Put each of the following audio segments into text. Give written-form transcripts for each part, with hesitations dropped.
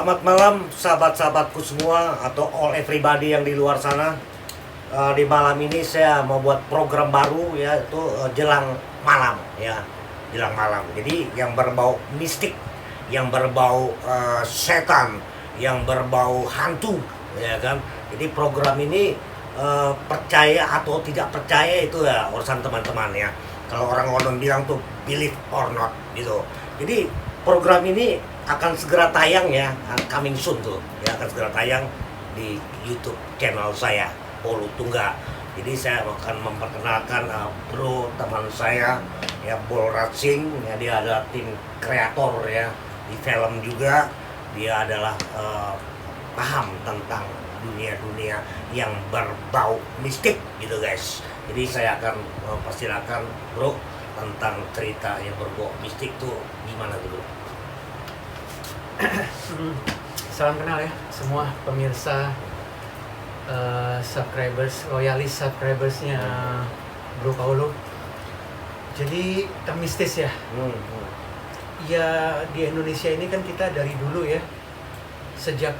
Selamat malam sahabat-sahabatku semua atau all everybody yang di luar sana. Di malam ini saya mau buat program baru yaitu jelang malam ya, jelang malam. Jadi yang berbau mistik, yang berbau setan, yang berbau hantu ya kan. Jadi program ini percaya atau tidak percaya itu ya urusan teman-teman ya. Kalau orang London bilang tuh believe or not gitu. Jadi program ini akan segera tayang ya, coming soon tuh ya, akan segera tayang di YouTube channel saya, Polu Tungga. Jadi saya akan memperkenalkan bro teman saya ya, Bolrat Singh ya, dia adalah tim kreator ya di film juga. Dia adalah paham tentang dunia-dunia yang berbau mistik gitu guys. Jadi saya akan mempersilakan bro tentang cerita yang berbau mistik tuh gimana tuh bro? Salam kenal ya semua pemirsa, subscribers, loyalis subscribersnya Bro Paulo. Jadi mistis ya. Ya di Indonesia ini kan kita dari dulu ya, sejak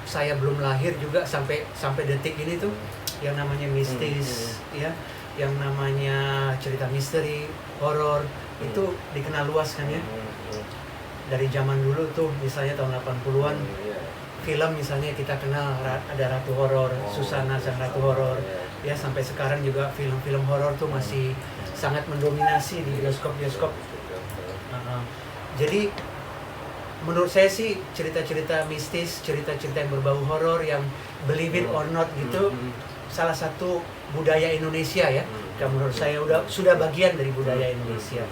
saya belum lahir juga sampai detik ini tuh yang namanya mistis ya, yang namanya cerita misteri, horor itu dikenal luas kan ya. Dari zaman dulu tuh misalnya tahun 80-an film misalnya kita kenal ada Ratu Horor, Susana Sang Ratu Horor ya, sampai sekarang juga film-film horor tuh masih sangat mendominasi di bioskop-bioskop. Jadi menurut saya sih cerita-cerita mistis, cerita-cerita yang berbau horor yang believe it or not gitu salah satu budaya Indonesia ya. Dan menurut saya sudah bagian dari budaya Indonesia.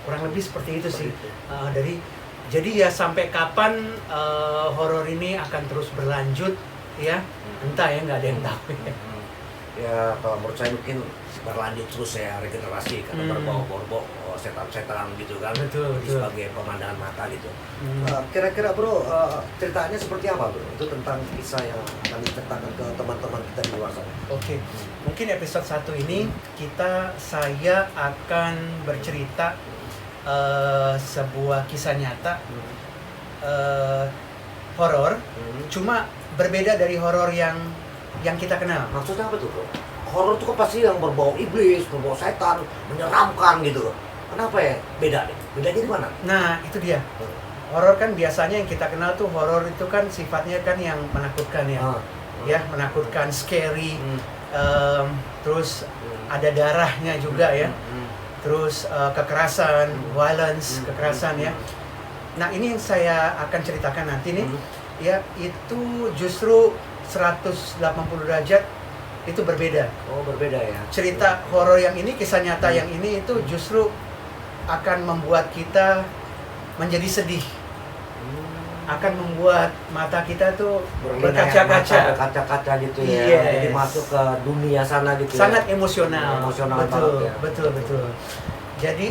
Kurang lebih seperti itu sih. Jadi ya sampai kapan horor ini akan terus berlanjut ya, entah ya, nggak ada yang tahu. Ya kalau menurut saya mungkin berlanjut terus ya, regenerasi karena berbau setan-setan gitu kan. Betul. Sebagai pemandangan mata gitu. Kira-kira bro ceritanya seperti apa bro? Itu tentang kisah yang akan diceritakan ke teman-teman kita di luar sana. Oke. Mungkin episode 1 ini saya akan bercerita sebuah kisah nyata horor, cuma berbeda dari horor yang kita kenal. Maksudnya apa tuh bro? Horor itu kan pasti yang berbau iblis, berbau setan, menyeramkan gitu. Kenapa ya beda nih? Bedanya di mana? Nah itu dia. Horor kan biasanya yang kita kenal tuh horor itu kan sifatnya kan yang menakutkan ya, ya menakutkan, scary, terus ada darahnya juga ya. Terus kekerasan, violence, kekerasan ya. Nah ini yang saya akan ceritakan nanti nih, ya itu justru 180 derajat itu berbeda. Oh berbeda ya. Cerita horor yang ini, kisah nyata yang ini itu justru akan membuat kita menjadi sedih. Akan membuat mata kita tuh berkaca-kaca. Berkaca-kaca gitu ya. Yes. Jadi masuk ke dunia sana gitu. Sangat ya. emosional. Emosional Betul, banget ya. betul. Jadi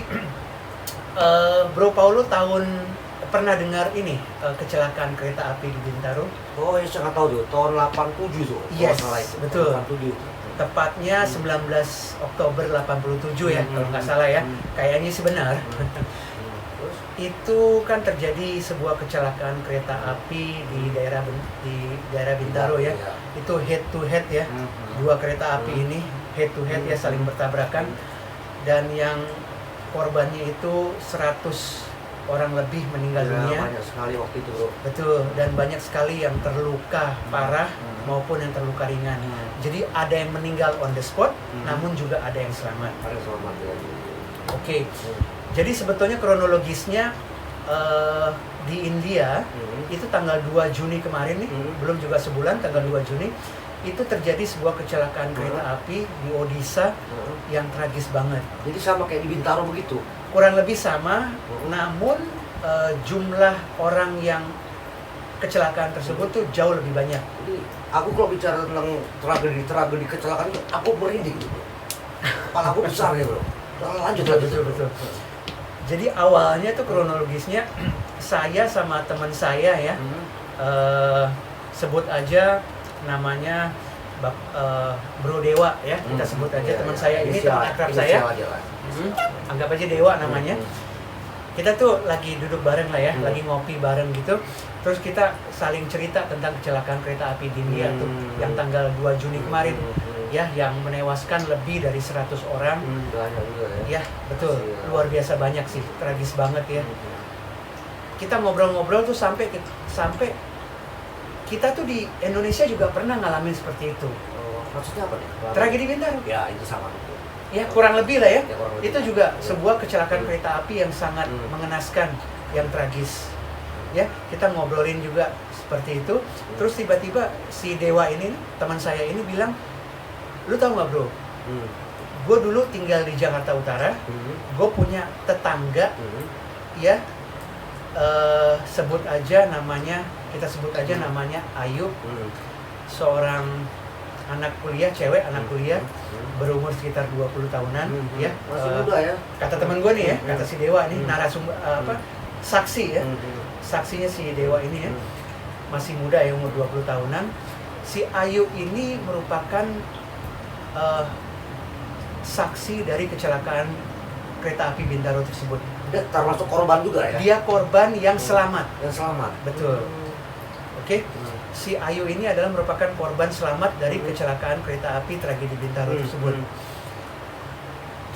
Bro Paulo pernah dengar ini kecelakaan kereta api di Bintaro? Oh ya saya nggak tahu tuh, tahun 87 tuh. Yes, betul. 87. Tepatnya 19 Oktober 87 ya, kalau nggak salah ya. Kayaknya sih benar. Itu kan terjadi sebuah kecelakaan kereta api di daerah Bintaro ya. Itu head to head ya. Dua kereta api ini head to head ya, saling bertabrakan, dan yang korbannya itu 100 orang lebih meninggal dunia. Banyak sekali waktu itu bro. Betul, dan banyak sekali yang terluka parah maupun yang terluka ringan. Jadi ada yang meninggal on the spot, namun juga ada yang selamat. Ada selamat ya. Oke. Jadi sebetulnya kronologisnya di India itu tanggal 2 Juni kemarin nih, belum juga sebulan, tanggal 2 Juni itu terjadi sebuah kecelakaan kereta api di Odisha yang tragis banget. Jadi sama kayak di Bintaro begitu? Kurang lebih sama, namun jumlah orang yang kecelakaan tersebut tuh jauh lebih banyak. Jadi aku kalau bicara tentang tragedi kecelakaan itu aku merinding gitu. Kepala aku besar ya bro. Lanjut. Betul. Jadi awalnya tuh kronologisnya saya sama teman saya ya, sebut aja namanya Bro Dewa ya, kita sebut aja teman saya ini, teman akrab saya. Anggap aja Dewa namanya. kita tuh lagi duduk bareng lah ya, Hmm. lagi ngopi bareng gitu. Terus kita saling cerita tentang kecelakaan kereta api di India tuh yang tanggal 2 Juni kemarin ya, yang menewaskan lebih dari 100 orang. Banyak juga ya. Ya, betul. Iya. Luar biasa banyak sih, tragis banget ya. Kita ngobrol-ngobrol tuh sampai kita tuh di Indonesia juga pernah ngalamin seperti itu. Oh, maksudnya apa nih? Tragedi Bintaro. Ya itu sama. Ya, kurang lebih lah ya. Ya, kurang lebih. Itu juga Ya. sebuah kecelakaan Hmm. kereta api yang sangat Hmm. mengenaskan, yang tragis. Ya, kita ngobrolin juga seperti itu. Terus tiba-tiba si Dewa ini, teman saya ini bilang, "Lu tahu nggak, Bro? Gue dulu tinggal di Jakarta Utara. Gue punya tetangga, ya, sebut aja namanya, kita sebut aja namanya Ayu, seorang anak kuliah, cewek anak kuliah, berumur sekitar 20 tahunan, ya. Masih muda ya. Kata teman gue nih ya, kata si Dewa nih, Hmm. narasumber saksi ya, saksinya si Dewa ini ya, masih muda ya, umur 20 tahunan. Si Ayu ini merupakan saksi dari kecelakaan kereta api Bintaro tersebut. Dia termasuk korban juga ya. Dia korban yang selamat. Yang selamat. Betul. Oke. Si Ayu ini adalah merupakan korban selamat dari kecelakaan kereta api tragedi Bintaro tersebut.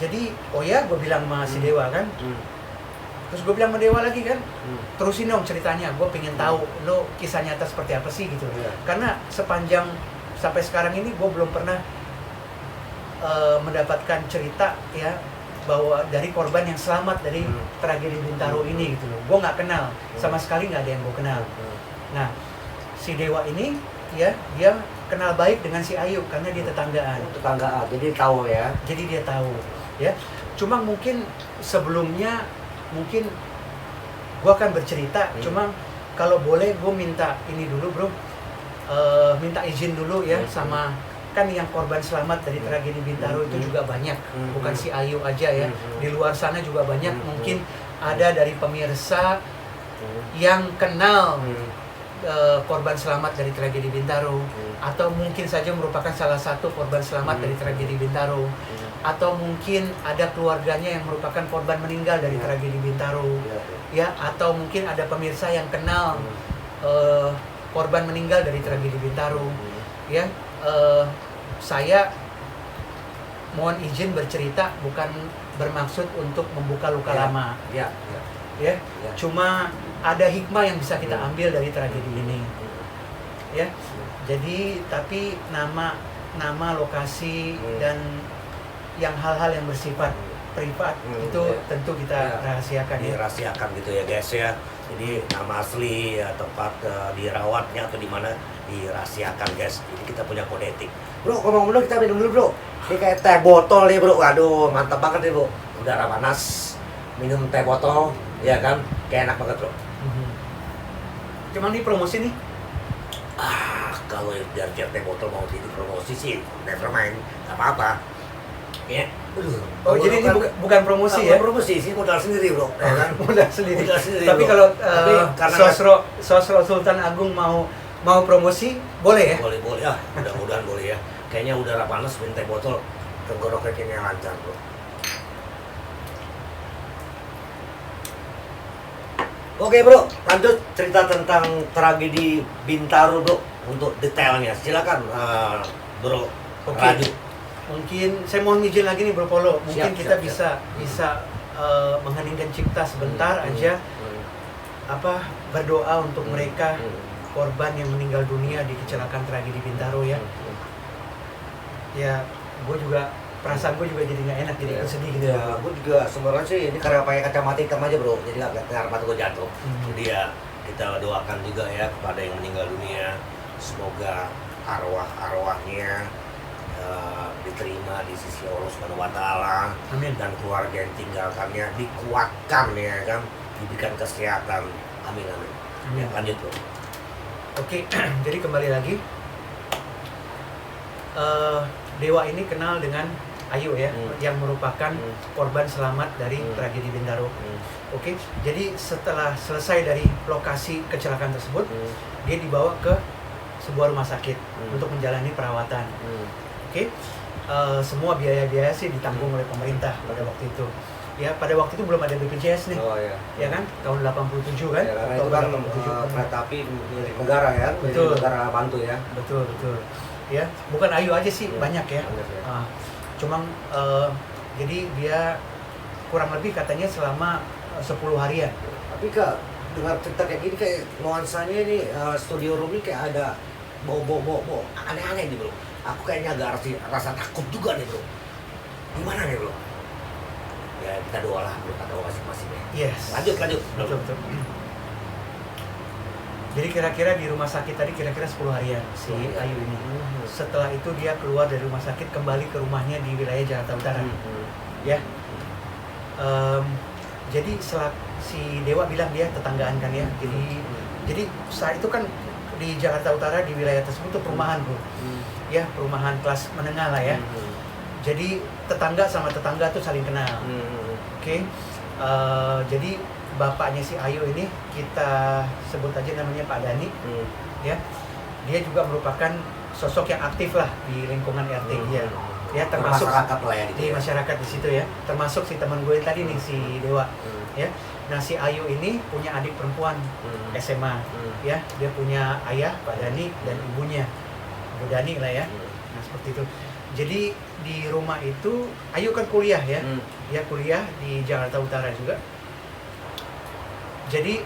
Jadi, oh ya, gue bilang sama si Dewa kan. Terus gue bilang sama Dewa lagi kan, terusin dong ceritanya. Gue pengen tahu lo kisah nyata seperti apa sih gitu. Iya. Karena sepanjang sampai sekarang ini gue belum pernah mendapatkan cerita ya bahwa dari korban yang selamat dari tragedi Bintaro ini gitu loh. Gue nggak kenal, sama sekali nggak ada yang gue kenal. Nah, si Dewa ini ya, dia kenal baik dengan si Ayu karena dia tetanggaan. Tetanggaan, jadi tahu ya. Jadi dia tahu ya. Cuma mungkin sebelumnya mungkin gue akan bercerita. Cuma kalau boleh gue minta ini dulu, Bro. Minta izin dulu ya sama, kan yang korban selamat dari tragedi Bintaro itu juga banyak, bukan si Ayu aja ya. Di luar sana juga banyak, mungkin ada dari pemirsa yang kenal korban selamat dari tragedi Bintaro, atau mungkin saja merupakan salah satu korban selamat dari tragedi Bintaro, atau mungkin ada keluarganya yang merupakan korban meninggal dari tragedi Bintaro, ya, atau mungkin ada pemirsa yang kenal korban meninggal dari tragedi Bintaro, ya. Saya mohon izin bercerita bukan bermaksud untuk membuka luka lama, Ya. ya. Cuma ada hikmah yang bisa kita ambil dari tragedi ini, ya. Jadi tapi nama lokasi dan yang hal-hal yang bersifat privat itu tentu kita rahasiakan ya. Dirahasiakan gitu ya guys ya. Jadi nama asli ya, tempat dirawatnya atau di mana dirahasiakan guys. Jadi kita punya kode etik. Bro, ngomong-ngomong kita minum dulu, Bro. Ini kayak teh botol nih, Bro. Waduh, mantap banget nih, Bro. Udara panas, minum teh botol, ya kan? Kayak enak banget, Bro. Cuma ini promosi nih. Kalau biar teh botol mau jadi promosi sih, never mind, nggak apa-apa. Ya. Oh, jadi ini bukan promosi ya? Promosi sih, modal sendiri, Bro. Ya kan? Modal sendiri. Modal sendiri, Tapi Bro. kalau Tapi karena Sosro Sultan Agung mau promosi, boleh ya? boleh ya, mudah-mudahan boleh ya. Kayaknya udara panas, minum teh botol, tenggoroknya kayaknya lancar, Bro. Oke, Bro, lanjut cerita tentang tragedi Bintaro, Bro, untuk detailnya. Silakan, Bro. Oke. Raju. Mungkin saya mohon izin lagi nih Bro Polo. Mungkin Siap, kita siap, bisa mengheningkan cipta sebentar aja, berdoa untuk mereka korban yang meninggal dunia di kecelakaan tragedi Bintaro ya. Ya, gue juga perasaan gue juga jadi nggak enak, jadi ikut sedih gitu. Ya, gue juga sebenarnya sih ini karena pakai kacamata hitam aja, Bro. Jadi nggak mata gue jatuh. Jadi ya kita doakan juga ya kepada yang meninggal dunia. Semoga arwahnya diterima di sisi Allah Subhanahu wa Ta'ala. Amin. Dan keluarga yang tinggalkannya dikuatkan ya kan, diberikan kesehatan. Amin. Ya, lanjut, Bro. Oke, jadi kembali lagi. Dewa ini kenal dengan Ayu ya, yang merupakan korban selamat dari tragedi Bintaro. Oke, jadi setelah selesai dari lokasi kecelakaan tersebut, dia dibawa ke sebuah rumah sakit untuk menjalani perawatan. Oke, semua biaya-biaya sih ditanggung oleh pemerintah pada waktu itu. Ya, pada waktu itu belum ada BPJS nih. Oh iya. Ya kan? Tahun 87 kan? Ya, karena itu Oktober kan 87. kereta api milik negara ya, milik Betul. negara bantu ya. Betul, betul. Ya, bukan Ayu aja sih, Iya, banyak ya. banyak ya. Cuma jadi dia kurang lebih katanya selama 10 harian. Tapi Kak, dengar cerita kayak gini kayak nuansanya ini studio room ini kayak ada bau aneh-aneh nih bro. Aku kayaknya agak rasa takut juga nih bro. Gimana nih bro? Ya kita doa lah bro, kita doa masing-masing ya. Yes. Lanjut. Betul, betul. Jadi kira-kira di rumah sakit tadi kira-kira 10 harian si Ayu ini. Setelah itu dia keluar dari rumah sakit kembali ke rumahnya di wilayah Jakarta Utara. Ya. Jadi si Dewa bilang dia tetanggaan kan ya. Jadi saat itu kan di Jakarta Utara di wilayah tersebut tuh perumahan bro. Ya, perumahan kelas menengah lah ya. Jadi tetangga sama tetangga tuh saling kenal. Oke. Jadi bapaknya si Ayu ini kita sebut aja namanya Pak Dani. Ya. Dia juga merupakan sosok yang aktif lah di lingkungan RT dia. Ya, termasuk masyarakat lah ya gitu di ya. masyarakat di situ ya. Termasuk si teman gue yang tadi nih si Dewa. Ya. Nah, si Ayu ini punya adik perempuan SMA. Ya, dia punya ayah Pak Dani dan ibunya Bu Dani lah ya. Nah, seperti itu. Jadi di rumah itu Ayu kan kuliah ya. Dia kuliah di Jakarta Utara juga. Jadi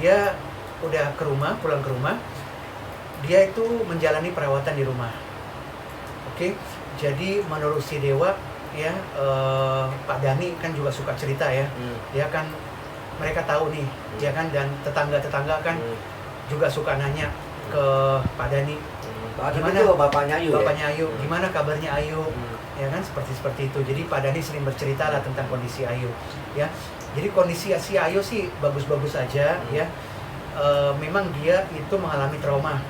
dia udah ke rumah, pulang ke rumah. Dia itu menjalani perawatan di rumah. Oke. Jadi menurut si Dewa ya, Pak Dani kan juga suka cerita ya. Dia kan mereka tahu nih, ya kan, dan tetangga-tetangga kan juga suka nanya ke Pak Dani. Gimana itu bapaknya Ayu? Bapaknya Ayu, gimana kabarnya Ayu? Ya kan, seperti itu. Jadi Pak Dani sering bercerita lah tentang kondisi Ayu. Ya, jadi kondisi si Ayu sih bagus-bagus aja ya. Memang dia itu mengalami trauma.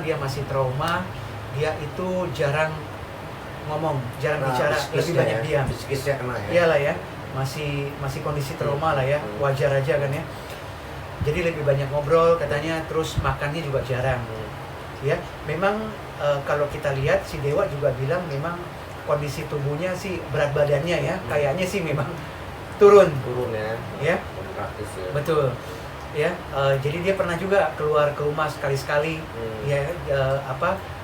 Dia masih trauma. Dia itu jarang ngomong, jarang bicara, lebih banyak diam. Psikisnya kena ya. Iyalah ya, masih kondisi trauma lah ya, wajar aja kan ya. Jadi lebih banyak ngobrol katanya, terus makannya juga jarang. Ya, memang kalau kita lihat si Dewa juga bilang memang kondisi tubuhnya sih, berat badannya ya, kayaknya sih memang turun ya. Praktis ya. Betul. Ya, jadi dia pernah juga keluar ke rumah sekali-sekali ya,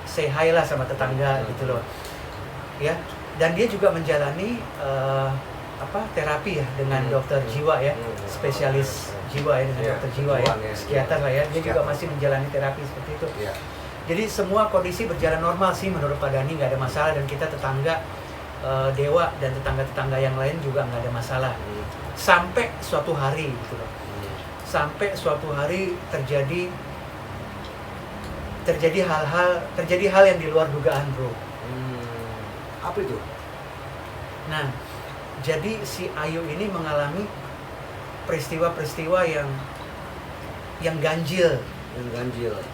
say hi lah sama tetangga gitu loh. Ya, dan dia juga menjalani terapi ya dengan dokter jiwa ya, spesialis jiwa ya, dengan dokter jiwa ya, psikiater lah ya. Dia juga masih menjalani terapi seperti itu. Jadi semua kondisi berjalan normal sih menurut Pak Dani, nggak ada masalah, dan kita tetangga Dewa dan tetangga-tetangga yang lain juga nggak ada masalah. Sampai suatu hari gitu loh. Sampai suatu hari terjadi hal yang di luar dugaan bro. Apa itu? Nah, jadi si Ayu ini mengalami peristiwa-peristiwa yang ganjil.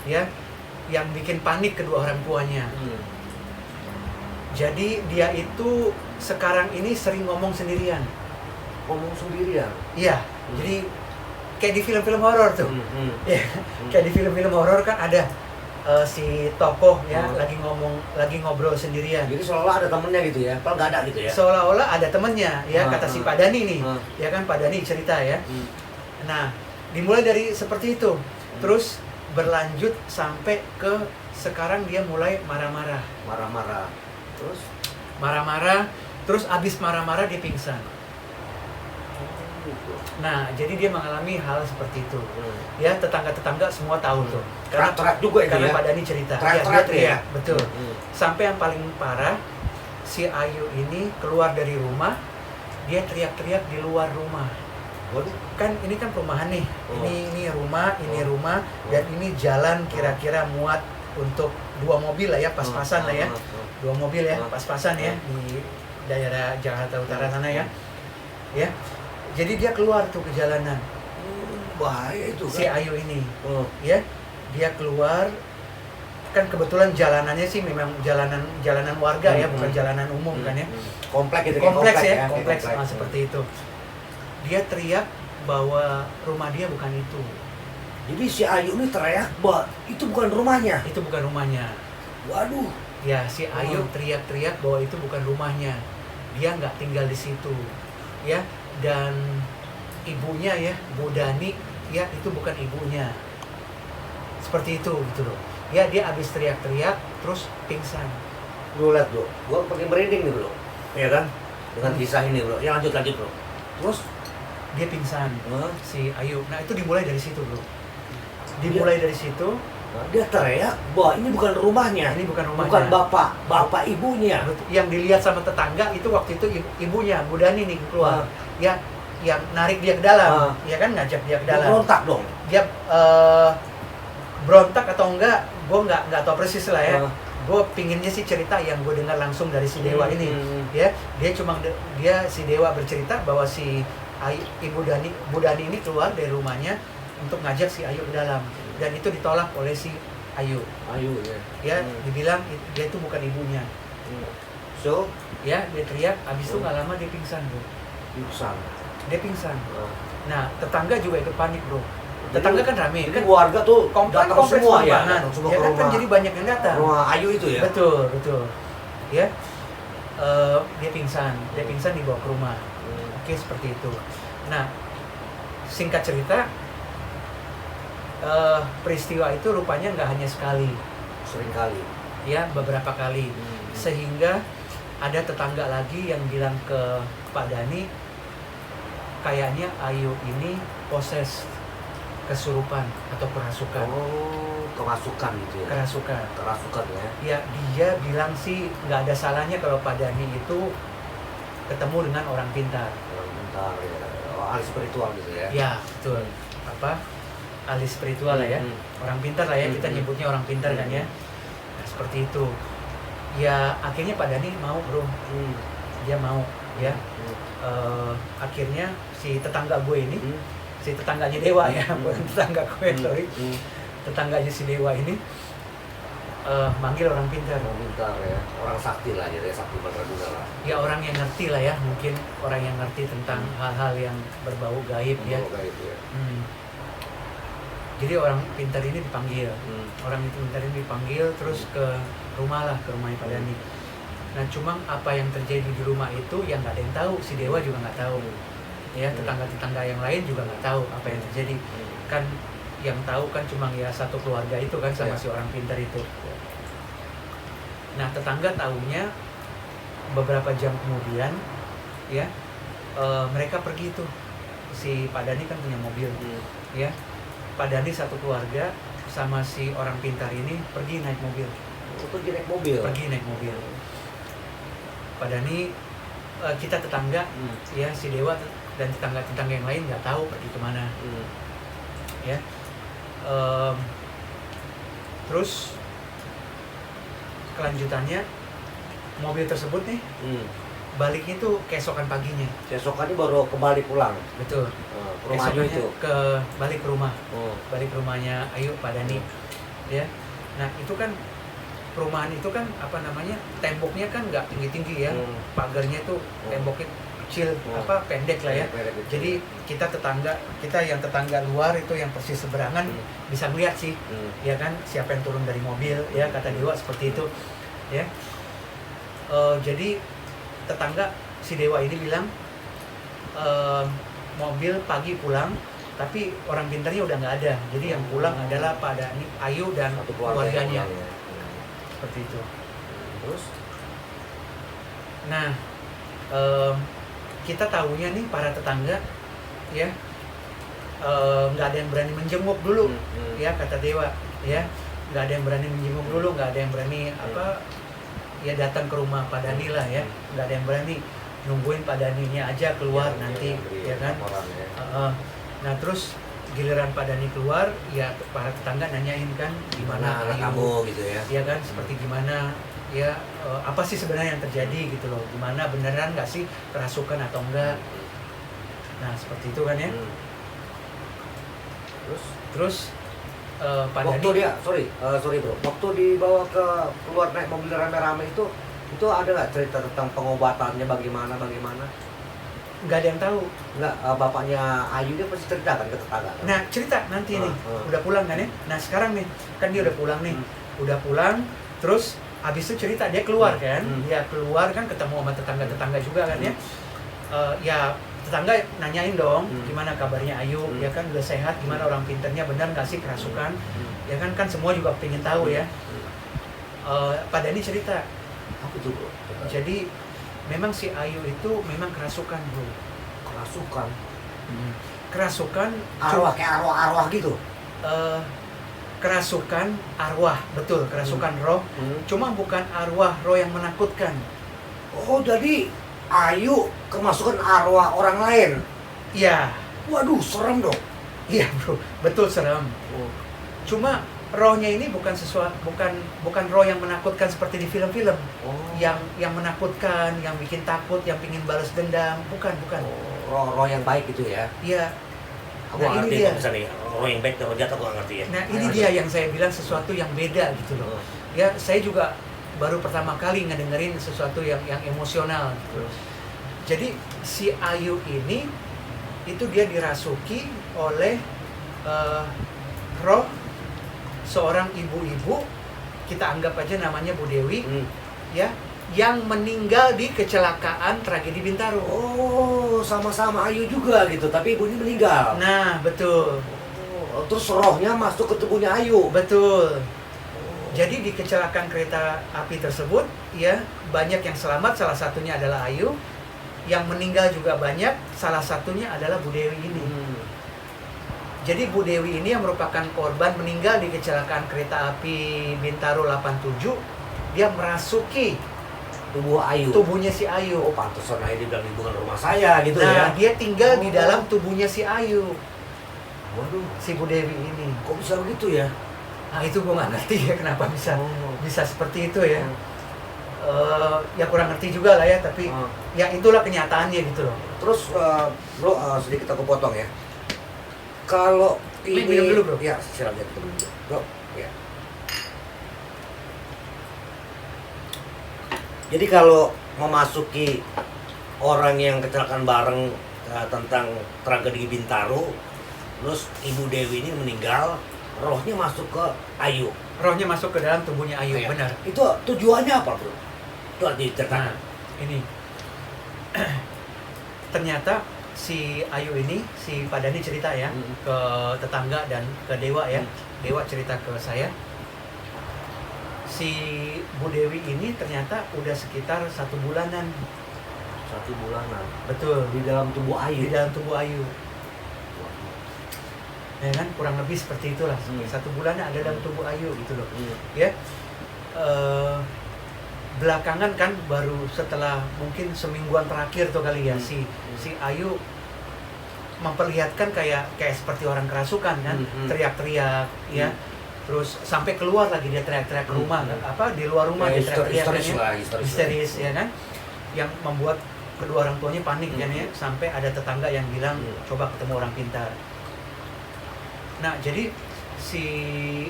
Ya, yang bikin panik kedua orang tuanya. Jadi dia itu sekarang ini sering ngomong sendirian. Iya, jadi kayak di film-film horor tuh. Ya, kayak di film-film horor kan ada si tokoh ya lagi ngobrol sendirian. Jadi seolah-olah ada temennya gitu ya, kalau nggak ada gitu ya? Seolah-olah ada temennya ya, kata si Pak Dani nih. Ya kan, Pak Dani cerita ya. Nah, dimulai dari seperti itu. Terus berlanjut sampai ke sekarang dia mulai marah-marah. Terus abis marah-marah dia pingsan. Nah, jadi dia mengalami hal seperti itu. Ya, tetangga-tetangga semua tahu tuh. Karena juga itu karena ya? Pak Dani cerita. Teriak-teriak Dia teriak, betul. Sampai yang paling parah, si Ayu ini keluar dari rumah, dia teriak-teriak di luar rumah. Waduh. Kan ini kan perumahan nih. Ini rumah, dan ini jalan kira-kira muat untuk 2 mobil lah ya, pas-pasan lah ya. 2 mobil ya, pas-pasan ya di daerah Jakarta Utara sana ya. Ya. Jadi dia keluar tuh ke jalanan. Bahaya itu kan? Si Ayu ini. Ya. Dia keluar, kan kebetulan jalanannya sih memang jalanan warga ya, bukan jalanan umum kan ya. Kompleks gitu. Kompleks ya, kompleks. seperti itu. Dia teriak bahwa rumah dia bukan itu. Jadi si Ayu ini teriak bahwa itu bukan rumahnya. Itu bukan rumahnya. Waduh. Ya, si Ayu teriak-teriak bahwa itu bukan rumahnya. dia nggak tinggal di situ, ya. Dan ibunya ya, Bu Dani, ya itu bukan ibunya. Seperti itu gitu loh. Ya dia habis teriak-teriak terus pingsan. Bro, lihat bro, gua pakai merinding nih bro, ya kan? Dengan kisah ini bro, ya lanjut bro. Terus Dia pingsan, Hah? si Ayu. Nah itu dimulai dari situ bro. Dimulai dari situ. dia teriak bahwa ini bukan rumahnya, Ini bukan rumahnya. bukan bapak ibunya. Yang dilihat sama tetangga itu waktu itu ibunya Bu Dani nih keluar. Ya, yang narik dia ke dalam, ya kan, ngajak dia ke Dia dalam. berontak dong. Dia berontak atau enggak, gue nggak tahu persis lah ya. Gue pinginnya sih cerita yang gue dengar langsung dari si Dewa ini. Ya, dia si Dewa bercerita bahwa si Bu Dani ini keluar dari rumahnya untuk ngajak si Ayu ke dalam, dan itu ditolak oleh si Ayu. Ya. Ya, dibilang dia itu bukan ibunya. So, Ya, dia teriak, abis itu nggak lama dia pingsan bro. pingsan. Dia pingsan. Nah, tetangga juga ikut panik bro. Tetangga kan rame, Jadi kan warga tuh datang kompleks semua ya, perumahan. datang semua Ya ke kan, rumah. jadi banyak yang datang. Rumah Ayu itu ya. Betul. Ya, dia pingsan dibawa ke rumah. Oke, seperti itu. Nah, singkat cerita, peristiwa itu rupanya nggak hanya sekali, Sering kali. ya beberapa kali. Sehingga ada tetangga lagi yang bilang ke Pak Dani, kayaknya Ayu ini poses, kesurupan atau kerasukan. Oh, kerasukan gitu ya. Kerasukan ya. Ya, dia bilang sih nggak ada salahnya kalau Pak Dani itu ketemu dengan orang pintar. Orang pintar ya. Oh, ahli spiritual gitu ya. Ya, betul. Ahli spiritual lah ya. Orang pintar lah ya, kita nyebutnya orang pintar kan ya. Nah, seperti itu. Ya, akhirnya Pak Dani mau bro. Dia mau ya. Akhirnya si tetangga gue ini, si tetangganya Dewa ya, bukan tetangga gue, sorry. Tetangganya si Dewa ini manggil orang pintar. Orang pintar ya. Orang sakti lah ya, sakti Madraguna lah. Ya, orang yang ngerti lah ya, mungkin orang yang ngerti tentang hal-hal yang berbau gaib ya. Kayak gitu ya. Jadi orang pintar ini dipanggil. Orang itu pintar ini dipanggil terus ke rumahnya Pak Dani. Nah, cuma apa yang terjadi di rumah itu yang nggak ada yang tahu, si Dewa juga nggak tahu. Ya, tetangga-tetangga yang lain juga nggak tahu apa yang terjadi. Kan yang tahu kan cuma ya satu keluarga itu kan sama si orang pintar itu. Nah, tetangga tahunya beberapa jam kemudian, ya mereka pergi tuh. Si Pak Dani kan punya mobil, ya. Pak Dani satu keluarga sama si orang pintar ini pergi naik mobil. Pergi naik mobil. Pak Dani, kita tetangga, ya si Dewa dan tetangga-tetangga yang lain nggak tahu pergi kemana, ya. Terus kelanjutannya mobil tersebut nih baliknya tuh keesokan paginya. Keesokannya baru kembali pulang. Betul. Ke rumah Ayu itu. Balik ke rumah. Oh. Balik ke rumahnya Ayu, Pak Dani. Ya. Nah, itu kan perumahan itu kan apa namanya? Temboknya kan nggak tinggi-tinggi ya. Pagarnya tuh temboknya kecil, pendek lah ya. Jadi kita yang tetangga luar itu yang persis seberangan bisa melihat sih. Ya kan, siapa yang turun dari mobil ya, kata Dewa seperti itu. Ya. Jadi tetangga si Dewa ini bilang mobil pagi pulang, tapi orang pintarnya udah nggak ada. Jadi yang pulang adalah Pak Dani, Ayu dan keluarganya. Seperti itu. Terus? Nah, kita tahunya nih para tetangga, ya nggak ada yang berani menjenguk dulu, ya kata Dewa, ya nggak ada yang berani menjenguk dulu, nggak ada yang berani ya datang ke rumah Pak Dani lah ya, nggak ada yang berani, nungguin Pak Daninya aja keluar nanti, ya kan. Nah, terus giliran Pak Dani keluar, ya para tetangga nanyain kan gimana anak Ayu, kamu gitu ya. ya kan, seperti gimana ya, apa sih sebenarnya yang terjadi gitu loh, gimana, beneran nggak sih kerasukan atau enggak. Nah, seperti itu kan ya. Terus Pak Waktu Dani, dia, sorry bro, waktu dibawa keluar naik mobil rame-rame itu ada nggak cerita tentang pengobatannya bagaimana? nggak ada yang tahu. Nggak, bapaknya Ayu dia pasti cerita kan ke tetangga. Nah, cerita nanti nih, udah pulang kan ya. Nah, sekarang nih, kan dia udah pulang nih, udah pulang, terus Habis itu cerita dia keluar kan, dia keluar kan ketemu sama tetangga-tetangga juga kan ya. Ya tetangga nanyain dong, gimana kabarnya Ayu, ya kan udah sehat, gimana orang pinternya, benar nggak sih kerasukan, ya kan semua juga pengen tahu ya. Pak Dhani cerita, Apa tuh bro? jadi memang si Ayu itu memang kerasukan bro. Kerasukan. Kerasukan, Arwah kayak arwah gitu. kerasukan arwah, betul, kerasukan roh. Cuma bukan arwah roh yang menakutkan. Oh jadi Ayu kemasukan arwah orang lain. Iya, Waduh serem dong. iya bro, betul serem. Cuma rohnya ini bukan bukan roh yang menakutkan seperti di film-film. Yang menakutkan, yang bikin takut, yang pingin balas dendam, bukan. Roh yang baik itu ya. Iya. Aku Nah, nggak ini ngerti dia. kalau misalnya roh yang baik dan roh jahat aku nggak ngerti ya. Nah, ini dia yang saya bilang sesuatu yang beda gitu loh. Ya, saya juga baru pertama kali ngedengerin sesuatu yang emosional gitu. Jadi si Ayu ini itu dia dirasuki oleh roh seorang ibu-ibu, kita anggap aja namanya Bu Dewi, ya, yang meninggal di kecelakaan tragedi Bintaro. Oh sama-sama Ayu juga gitu, tapi ibu ini meninggal. Nah, betul. Terus rohnya masuk ke tubuhnya Ayu. Betul. Jadi di kecelakaan kereta api tersebut, ya, banyak yang selamat, salah satunya adalah Ayu. Yang meninggal juga banyak, salah satunya adalah Bu Dewi ini. Jadi Bu Dewi ini yang merupakan korban meninggal di kecelakaan kereta api Bintaro 87, dia merasuki Tubuh Ayu. tubuhnya si Ayu. Oh pantesan Ayu dibilang lingkungan rumah saya gitu Nah, ya. dia tinggal di dalam tubuhnya si Ayu, Waduh, si Bu Dewi ini. kok bisa begitu ya? Nah, itu gue nggak ngerti ya kenapa bisa seperti itu ya. Ya kurang ngerti juga lah ya, tapi ya itulah kenyataannya gitu loh. Terus bro, sedikit aku potong ya. Kalau ini Minum dulu, bro. Ya, silakan kita minum dulu. Bro, ya. Jadi kalau memasuki orang yang kecelakaan bareng tentang tragedi Bintaro, terus Ibu Dewi ini meninggal, rohnya masuk ke Ayu. Rohnya masuk ke dalam tubuhnya Ayu, Iya. benar. Itu tujuannya apa, bro? Itu diceritakan. Nah, ini ternyata si Ayu ini, si Pak Dhani cerita ya ke tetangga dan ke Dewa ya. Dewa cerita ke saya. Si Bu Dewi ini ternyata udah sekitar 1 bulanan. 1 bulanan. Betul. Di dalam tubuh Ayu. Di dalam tubuh Ayu. Ya kan, kurang lebih seperti itulah. 1 bulanan ada dalam tubuh Ayu gitu loh. Ya. Belakangan kan baru setelah mungkin semingguan terakhir tuh kali ya si Ayu memperlihatkan kayak seperti orang kerasukan kan, teriak-teriak ya. Terus sampai keluar lagi dia teriak-teriak ke rumah, apa di luar rumah dia teriak-teriak histeris ya kan, yang membuat kedua orang tuanya panik kan ya, sampai ada tetangga yang bilang coba ketemu orang pintar. Nah jadi si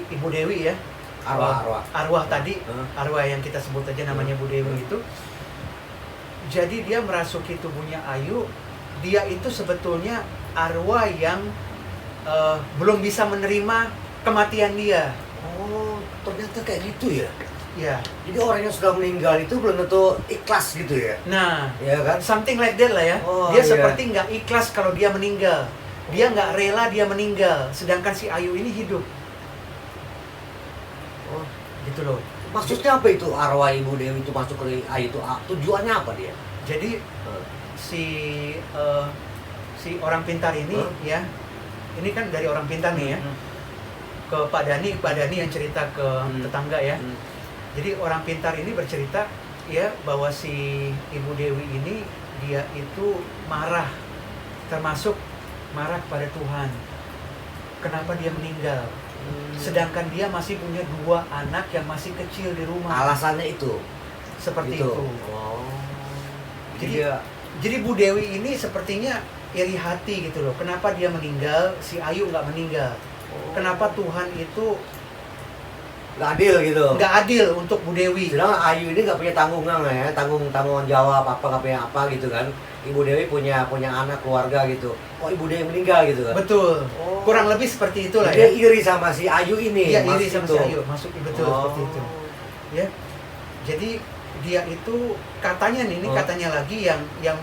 Ibu Dewi ya, arwah tadi, arwah yang kita sebut aja namanya Bu Dewi itu, jadi dia merasuki tubuhnya Ayu. Dia itu sebetulnya arwah yang belum bisa menerima kematian dia. Oh, ternyata kayak gitu ya. Ya. Jadi orang yang sudah meninggal itu belum tentu ikhlas gitu ya. Nah, ya kan? something like that lah ya. Oh, dia iya. seperti nggak ikhlas kalau dia meninggal. Dia nggak rela dia meninggal. Sedangkan si Ayu ini hidup. Oh, gitu loh. Maksudnya apa itu arwah Ibu Dewi itu masuk ke Ayu itu? Tujuannya apa dia? Jadi si orang pintar ini ya, ini kan dari orang pintar nih ya, ke Pak Dhani yang cerita ke tetangga ya. Jadi orang pintar ini bercerita ya bahwa si Ibu Dewi ini dia itu marah, termasuk marah kepada Tuhan. Kenapa dia meninggal? Sedangkan dia masih punya 2 anak yang masih kecil di rumah. Alasannya itu. Seperti gitu. itu. Oh. Jadi Bu Dewi ini sepertinya iri hati gitu loh. Kenapa dia meninggal, si Ayu nggak meninggal? Kenapa Tuhan itu nggak adil gitu? Nggak adil untuk Bu Dewi. Sedangkan Ayu ini nggak punya tanggungan ya, tanggung jawab apa nggak punya apa gitu kan? Ibu Dewi punya anak keluarga gitu. Oh Ibu Dewi meninggal gitu kan? Betul. Kurang lebih seperti itulah dia ya. iri sama si Ayu ini. Iya iri sama si Ayu. Masuk betul seperti itu. Ya. Jadi dia itu katanya nih, ini katanya lagi yang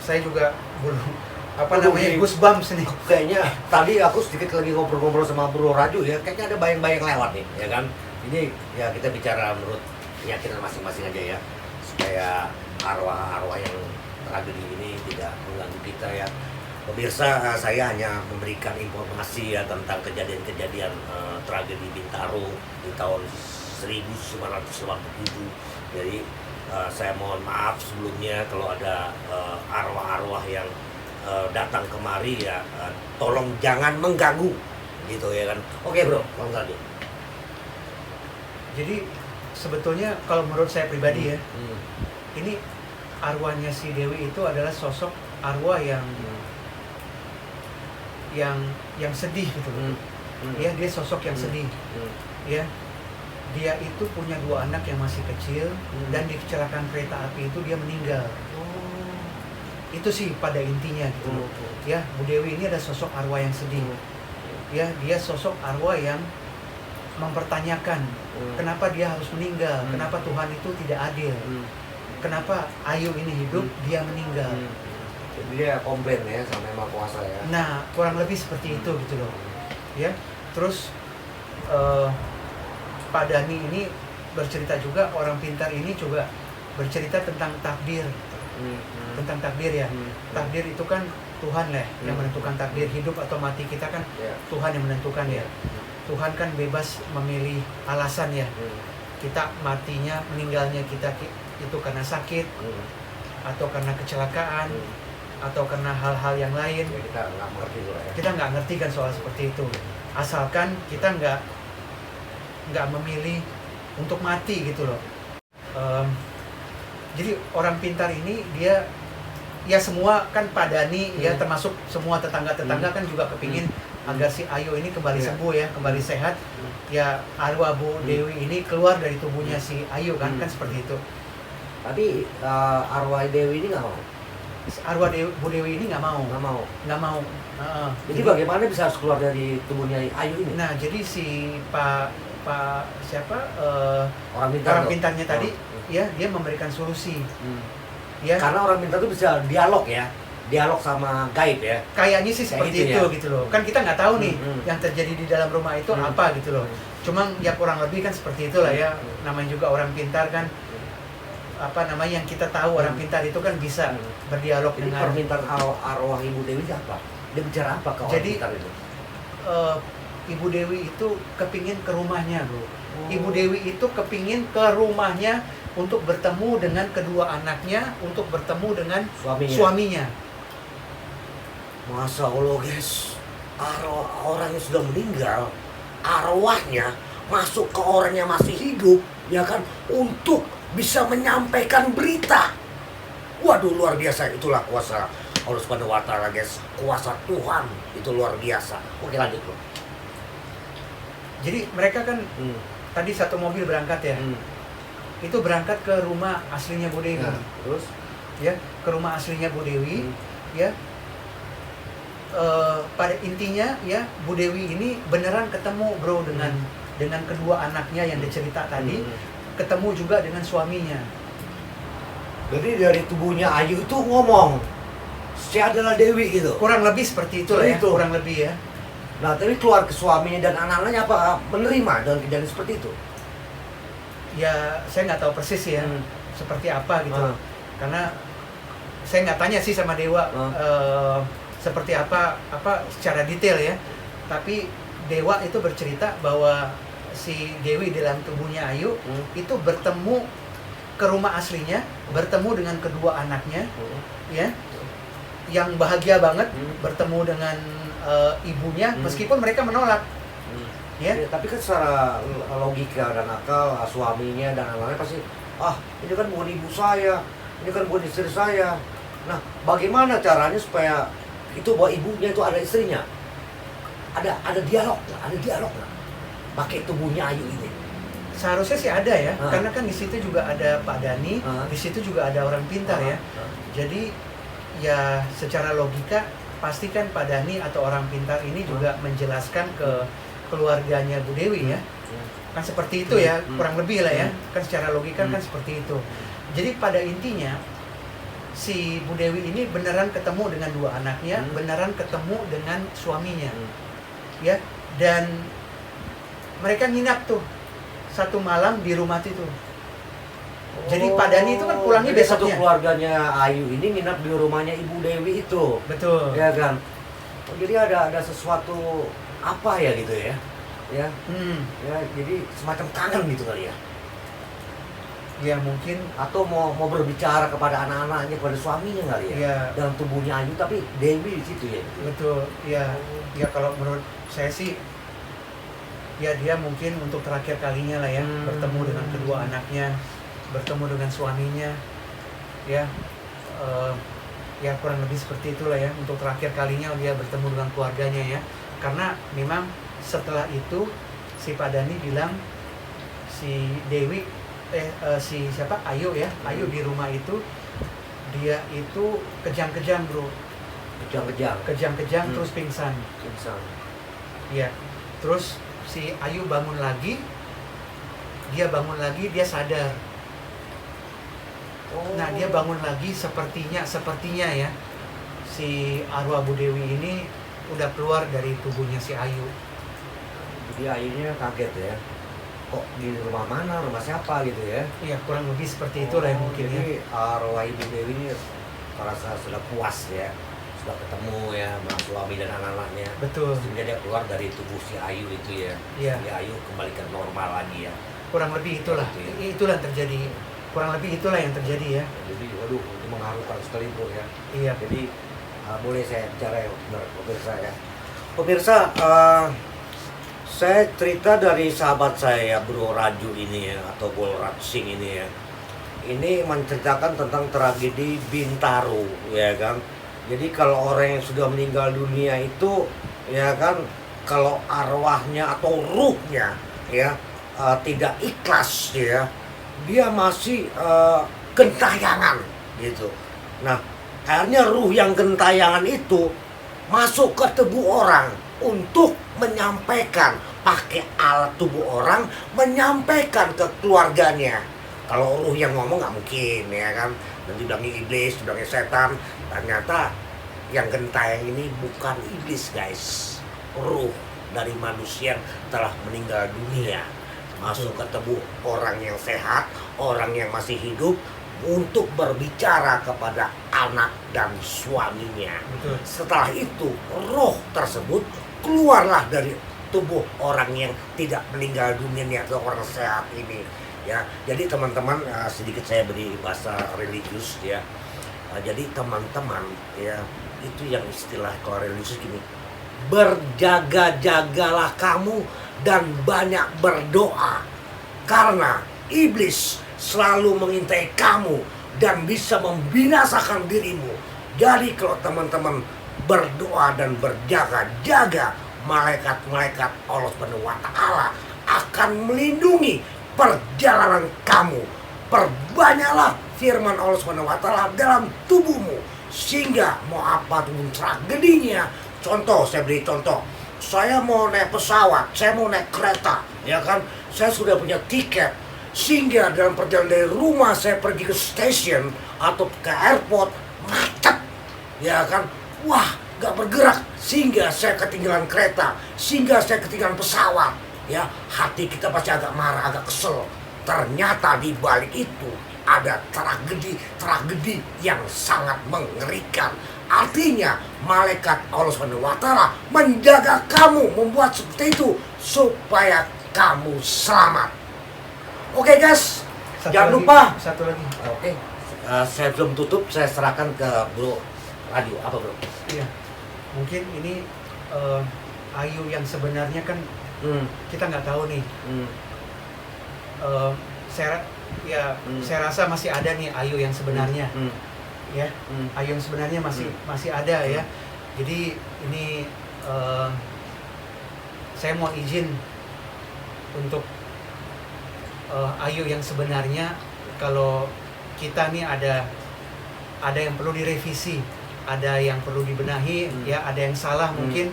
saya juga belum Aduh, goosebumps nih. Kayaknya tadi aku sedikit lagi ngobrol-ngobrol sama Bro Raju ya, kayaknya ada bayang-bayang lewat nih, ya kan? Ini ya kita bicara menurut keyakinan masing-masing aja ya, supaya arwah-arwah yang tragedi ini tidak mengganggu kita ya. Pemirsa, saya hanya memberikan informasi ya tentang kejadian-kejadian tragedi Bintaro di tahun 1957. Jadi saya mohon maaf sebelumnya kalau ada arwah-arwah yang datang kemari ya, tolong jangan mengganggu gitu ya kan. Oke bro, langsung aja. Jadi sebetulnya kalau menurut saya pribadi ya, ini arwahnya si Dewi itu adalah sosok arwah yang sedih gitu. Ya, dia sosok yang sedih. Ya, dia itu punya 2 anak yang masih kecil dan di kecelakaan kereta api itu dia meninggal. Itu sih pada intinya gitu. Ya, Bu Dewi ini ada sosok arwah yang sedih. Ya, dia sosok arwah yang mempertanyakan kenapa dia harus meninggal, kenapa Tuhan itu tidak adil, kenapa Ayu ini hidup, dia meninggal. Jadi dia komplain ya sama Yang Maha Kuasa ya. Nah, kurang lebih seperti itu gitu loh. Ya, terus Pak Dhani ini bercerita juga, orang pintar ini juga bercerita tentang takdir. Tentang takdir ya. Takdir itu kan Tuhan lah yang menentukan takdir hidup atau mati kita kan Tuhan yang menentukan ya. Tuhan kan bebas memilih alasan ya. Kita matinya, meninggalnya kita itu karena sakit atau karena kecelakaan atau karena hal-hal yang lain. Ya, kita nggak mengerti loh ya. Kita nggak ngerti kan soal seperti itu. Asalkan kita nggak memilih untuk mati gitu loh. Jadi orang pintar ini dia ya semua kan Pak Dhani ya termasuk semua tetangga-tetangga kan juga kepingin agar si Ayu ini kembali sembuh ya, kembali sehat. Ya arwah Bu Dewi ini keluar dari tubuhnya si Ayu kan seperti itu. Tapi arwah Dewi ini nggak mau. Arwah Bu Dewi ini nggak mau. Nggak mau. Jadi bagaimana bisa harus keluar dari tubuhnya Ayu ini? Nah, jadi si Pak siapa Orang pintarnya tadi ya dia memberikan solusi. Ya. Karena orang pintar itu bisa dialog ya, dialog sama gaib ya. Kayaknya sih seperti itu gitu loh. Kan kita nggak tahu nih yang terjadi di dalam rumah itu apa gitu loh. Cuma ya kurang lebih kan seperti itulah ya. Namanya juga orang pintar kan, yang kita tahu orang pintar itu kan bisa berdialog. Jadi dengan permintaan arwah Ibu Dewi itu apa? Dia bicara apa ke orang pintar itu? Ibu Dewi itu kepingin ke rumahnya bro. Ibu Dewi itu kepingin ke rumahnya untuk bertemu dengan kedua anaknya, untuk bertemu dengan suaminya. Masa Allah guys, orang yang sudah meninggal, arwahnya masuk ke orang yang masih hidup, ya kan, untuk bisa menyampaikan berita. Waduh, luar biasa. Itulah kuasa Allah Subhanahu wa Ta'ala guys, kuasa Tuhan itu luar biasa. Oke, lanjut bro. Jadi mereka kan tadi satu mobil berangkat ya. Itu berangkat ke rumah aslinya Bu Dewi. Nah, terus ya, ke rumah aslinya Bu Dewi ya. Pada intinya ya, Bu Dewi ini beneran ketemu bro dengan kedua anaknya yang dicerita tadi, ketemu juga dengan suaminya. Jadi dari tubuhnya Ayu itu ngomong, saya adalah Dewi gitu. Kurang lebih seperti itu lah ya, kurang lebih ya. Nah, tapi keluar ke suaminya dan anak-anaknya apa menerima dengan kejadian seperti itu? Ya, saya nggak tahu persis ya seperti apa gitu. Karena saya nggak tanya sih sama Dewa seperti apa secara detail ya. Tapi Dewa itu bercerita bahwa si Dewi dalam tubuhnya Ayu itu bertemu ke rumah aslinya, bertemu dengan kedua anaknya, ya, yang bahagia banget bertemu dengan ibunya, meskipun mereka menolak. Ya, tapi kan secara logika dan akal suaminya dan anak-anaknya pasti, ini kan bukan ibu saya, ini kan bukan istri saya. Nah, bagaimana caranya supaya itu bahwa ibunya itu ada istrinya? Ada dialog nggak? Pakai tubuhnya Ayu ini. Seharusnya sih ada ya, karena kan di situ juga ada Pak Dhani, di situ juga ada orang pintar ya. Jadi ya secara logika pasti kan Pak Dhani atau orang pintar ini juga menjelaskan ke keluarganya Bu Dewi ya, Kan seperti itu ya, kurang lebih lah ya. Hmm. Kan secara logika kan seperti itu. Jadi pada intinya si Bu Dewi ini beneran ketemu dengan dua anaknya, beneran ketemu dengan suaminya. Ya, dan mereka nginap tuh satu malam di rumah itu. Jadi Pak Dhani itu kan pulangnya jadi satu besoknya. keluarganya Ayu ini nginap di rumahnya Ibu Dewi itu. Betul. Ya kan? Oh, jadi ada sesuatu apa ya gitu ya? Ya. Ya, jadi semacam kangen gitu kali ya. Ya mungkin Atau mau berbicara kepada anak-anaknya, kepada suaminya kali ya. ya Dalam tubuhnya Ayu tapi Dewi di situ ya. Gitu. betul. Ya, ya kalau menurut saya sih ya dia mungkin untuk terakhir kalinya lah ya bertemu dengan kedua anaknya, bertemu dengan suaminya. Ya. Ya kurang lebih seperti itulah ya, untuk terakhir kalinya dia bertemu dengan keluarganya ya. Karena memang setelah itu si Pak Dhani bilang si Dewi si siapa Ayu ya, Ayu di rumah itu dia itu kejang-kejang bro, kejang-kejang terus pingsan. Ya, terus si Ayu bangun lagi, dia sadar. Nah dia bangun lagi, sepertinya ya si arwah Bu Dewi ini udah keluar dari tubuhnya si Ayu. Jadi Ayunya kaget ya. Kok di rumah mana, rumah siapa gitu ya. Iya kurang lebih seperti itulah yang mungkin ya. Jadi arwah Ibu Dewi ini merasa sudah puas ya, sudah ketemu ya sama suami dan anak-anaknya. Betul. Sehingga dia keluar dari tubuh si Ayu itu ya. Iya. Si Ayu kembali ke normal lagi ya. Kurang lebih itulah. Gitu ya. Itulah yang terjadi. Kurang lebih itulah yang terjadi ya. Jadi waduh, itu mengharukan sekali bro ya. Iya. Jadi boleh saya bicara ya, benar pemirsa ya. Pemirsa, saya cerita dari sahabat saya Bro Raju ini ya, atau Bro Raj Singh ini ya. Ini menceritakan tentang tragedi Bintaro ya kan. Jadi kalau orang yang sudah meninggal dunia itu ya kan, kalau arwahnya atau ruhnya ya tidak ikhlas ya, dia masih gentayangan gitu. Nah, akhirnya ruh yang gentayangan itu masuk ke tubuh orang untuk menyampaikan, pakai alat tubuh orang menyampaikan ke keluarganya. Kalau ruh yang ngomong nggak mungkin ya kan, nanti bilangnya iblis, bilangnya setan. Ternyata yang gentayang ini bukan iblis guys, ruh dari manusia yang telah meninggal dunia masuk ke tubuh orang yang sehat, orang yang masih hidup, untuk berbicara kepada anak dan suaminya. Betul. Setelah itu roh tersebut keluarlah dari tubuh orang yang tidak meninggal dunia ini atau orang sehat ini ya. Jadi teman-teman, sedikit saya beri bahasa religius ya. Jadi teman-teman ya, itu yang istilah kalau religius gini, berjaga-jagalah kamu dan banyak berdoa karena iblis selalu mengintai kamu dan bisa membinasakan dirimu. Jadi kalau teman-teman berdoa dan berjaga-jaga, malaikat-malaikat Allah Subhanahu wa Ta'ala akan melindungi perjalanan kamu. Perbanyaklah firman Allah Subhanahu wa Ta'ala dalam tubuhmu, sehingga mau apa pun tragedinya. Contoh, saya beri contoh. Saya mau naik pesawat, saya mau naik kereta, ya kan? Saya sudah punya tiket, sehingga dalam perjalanan dari rumah saya pergi ke stasiun atau ke airport, macet, ya kan? Wah, gak bergerak, sehingga saya ketinggalan kereta, sehingga saya ketinggalan pesawat, ya. Hati kita pasti agak marah, agak kesel. Ternyata di balik itu ada tragedi yang sangat mengerikan. Artinya malaikat Allah Subhanahu wa Ta'ala menjaga kamu, membuat seperti itu supaya kamu selamat. Oke guys, jangan lupa. Satu lagi. Oke, saya belum tutup, saya serahkan ke Bro Radio. Apa Bro? Iya. Mungkin ini Ayu yang sebenarnya kan kita nggak tahu nih. Saya rasa masih ada nih Ayu yang sebenarnya. Ya, Ayu yang sebenarnya masih ada ya. Jadi ini saya mau izin untuk Ayu yang sebenarnya, kalau kita nih ada yang perlu direvisi, ada yang perlu dibenahi, ya, ada yang salah mungkin,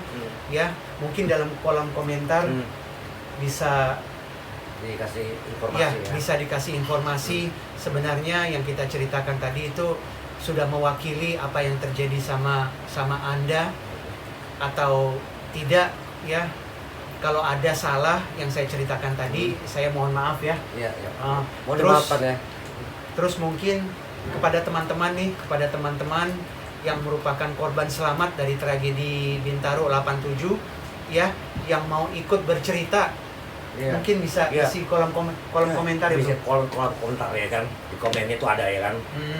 ya, mungkin dalam kolom komentar bisa dikasih informasi Ya, ya. bisa dikasih informasi. Sebenarnya yang kita ceritakan tadi itu sudah mewakili apa yang terjadi sama Anda atau tidak ya. Kalau ada salah yang saya ceritakan tadi, saya mohon maaf ya. Iya, iya. Terus- Mau dimaafkan ya. Terus mungkin kepada teman-teman yang merupakan korban selamat dari tragedi Bintaro 87 ya, yang mau ikut bercerita, Iya. mungkin bisa Iya. isi kolom komentar ya, Bisa Bro. kolom komentar ya kan. Di komennya itu ada ya kan.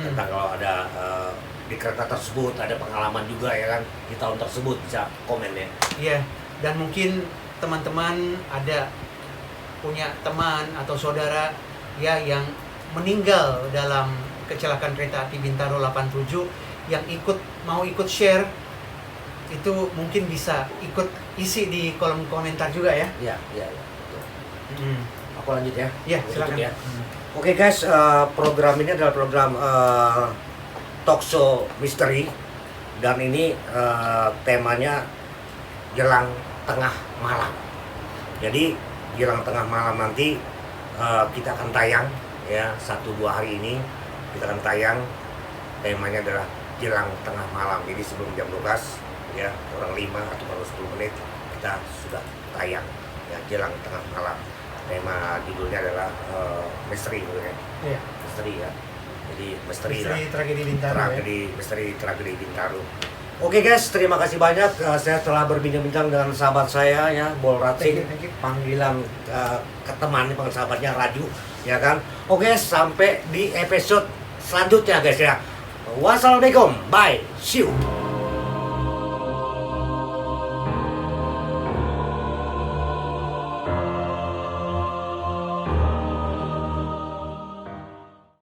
Tentang kalau ada di kereta tersebut ada pengalaman juga ya kan di tahun tersebut, bisa komennya. Iya, dan mungkin teman-teman ada punya teman atau saudara ya yang meninggal dalam kecelakaan kereta api Bintaro 87 yang mau ikut share, itu mungkin bisa ikut isi di kolom komentar juga ya. Iya, iya, iya. Betul. Aku lanjut ya. Ya, Aku silakan. tutup ya. Oke guys, program ini adalah program talk show misteri, dan ini temanya jelang tengah malam. Jadi jelang tengah malam nanti kita akan tayang ya, 1-2 hari ini kita akan tayang. Temanya adalah jelang tengah malam. Jadi sebelum jam 12 ya, kurang 5 atau baru 10 menit kita sudah tayang ya, jelang tengah malam. Tema judulnya adalah misteri gitu ya. Iya. Misteri ya. Jadi misteri lah. Misteri tragedi Bintaro ya. Misteri tragedi Bintaro. Oke guys, terima kasih banyak. Saya telah berbincang-bincang dengan sahabat saya ya, Bol Rating. Thank you. Panggilan ke teman, panggil sahabatnya Raju, ya kan. Oke, sampai di episode selanjutnya guys ya. Wassalamualaikum, bye, see you.